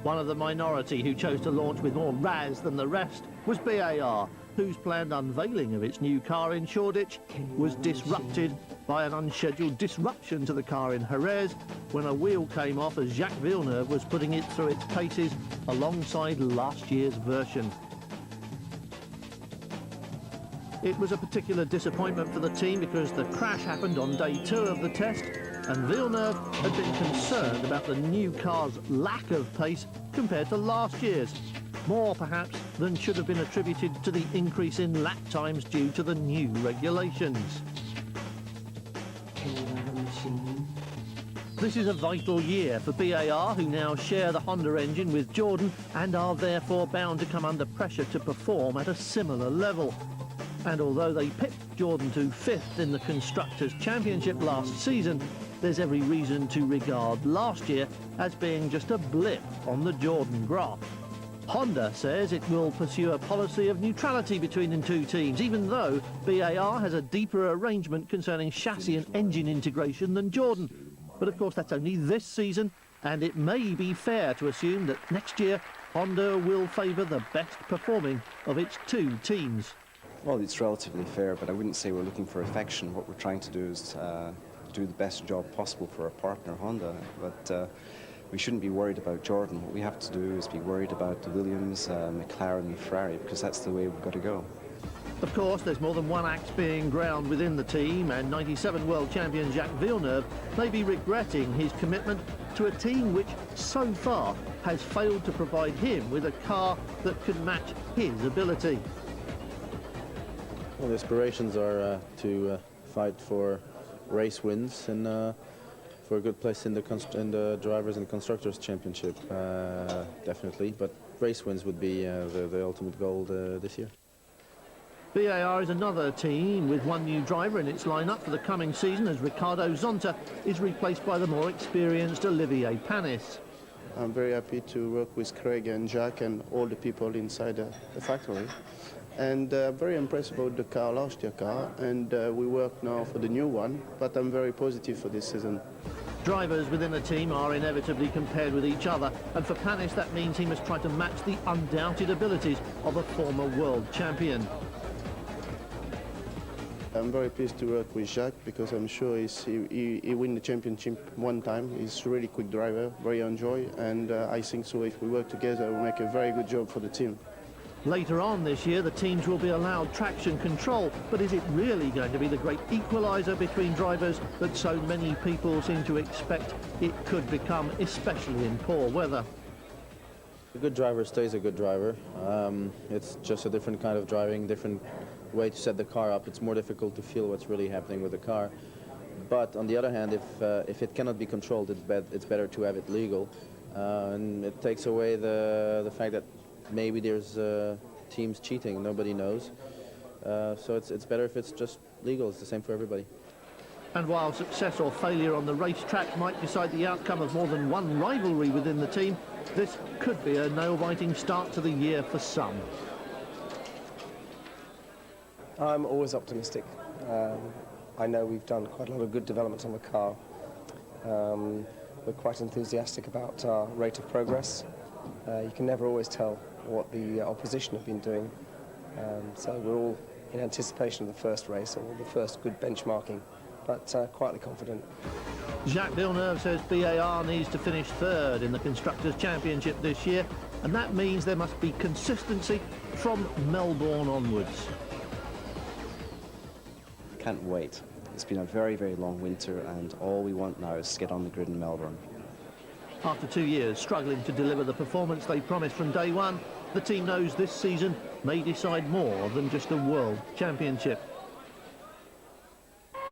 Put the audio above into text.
One of the minority who chose to launch with more razz than the rest was BAR, whose planned unveiling of its new car in Shoreditch was disrupted by an unscheduled disruption to the car in Jerez when a wheel came off as Jacques Villeneuve was putting it through its paces alongside last year's version. It was a particular disappointment for the team because the crash happened on day 2 of the test, and Villeneuve had been concerned about the new car's lack of pace compared to last year's, more perhaps than should have been attributed to the increase in lap times due to the new regulations. This is a vital year for BAR, who now share the Honda engine with Jordan and are therefore bound to come under pressure to perform at a similar level. And although they pipped Jordan to 5th in the Constructors' Championship last season, there's every reason to regard last year as being just a blip on the Jordan graph. Honda says it will pursue a policy of neutrality between the two teams, even though BAR has a deeper arrangement concerning chassis and engine integration than Jordan. But of course that's only this season, and it may be fair to assume that next year Honda will favour the best performing of its two teams. Well, it's relatively fair, but I wouldn't say we're looking for affection. What we're trying to do is do the best job possible for our partner Honda, but we shouldn't be worried about Jordan. What we have to do is be worried about the Williams, McLaren and Ferrari, because that's the way we've got to go. Of course, there's more than one axe being ground within the team, and 97 world champion Jacques Villeneuve may be regretting his commitment to a team which so far has failed to provide him with a car that can match his ability. Well, the aspirations are to fight for race wins and for a good place in the Drivers' and Constructors' Championship, definitely. But race wins would be the ultimate goal this year. BAR is another team with one new driver in its lineup for the coming season, as Ricardo Zonta is replaced by the more experienced Olivier Panis. I'm very happy to work with Craig and Jack and all the people inside the factory. And very impressed about the car, last year car, and we work now for the new one, but I'm very positive for this season. Drivers within the team are inevitably compared with each other, and for Panis that means he must try to match the undoubted abilities of a former world champion. I'm very pleased to work with Jacques because I'm sure he win the championship one time. He's a really quick driver, very enjoy, and I think so if we work together we'll make a very good job for the team. Later on this year, the teams will be allowed traction control, but is it really going to be the great equaliser between drivers that so many people seem to expect it could become, especially in poor weather? A good driver stays a good driver. It's just a different kind of driving, different way to set the car up. It's more difficult to feel what's really happening with the car. But on the other hand, if it cannot be controlled, it's better to have it legal. And it takes away the fact that maybe there's teams cheating, nobody knows. So it's better if it's just legal. It's the same for everybody. And while success or failure on the racetrack might decide the outcome of more than one rivalry within the team, this could be a nail-biting start to the year for some. I'm always optimistic. I know we've done quite a lot of good development on the car. We're quite enthusiastic about our rate of progress. You can never always tell what the opposition have been doing. So we're all in anticipation of the first race or the first good benchmarking, but quietly confident. Jacques Villeneuve says BAR needs to finish 3rd in the Constructors' Championship this year, and that means there must be consistency from Melbourne onwards. Can't wait. It's been a very, very long winter, and all we want now is to get on the grid in Melbourne. After 2 years struggling to deliver the performance they promised from day one, the team knows this season may decide more than just a World Championship.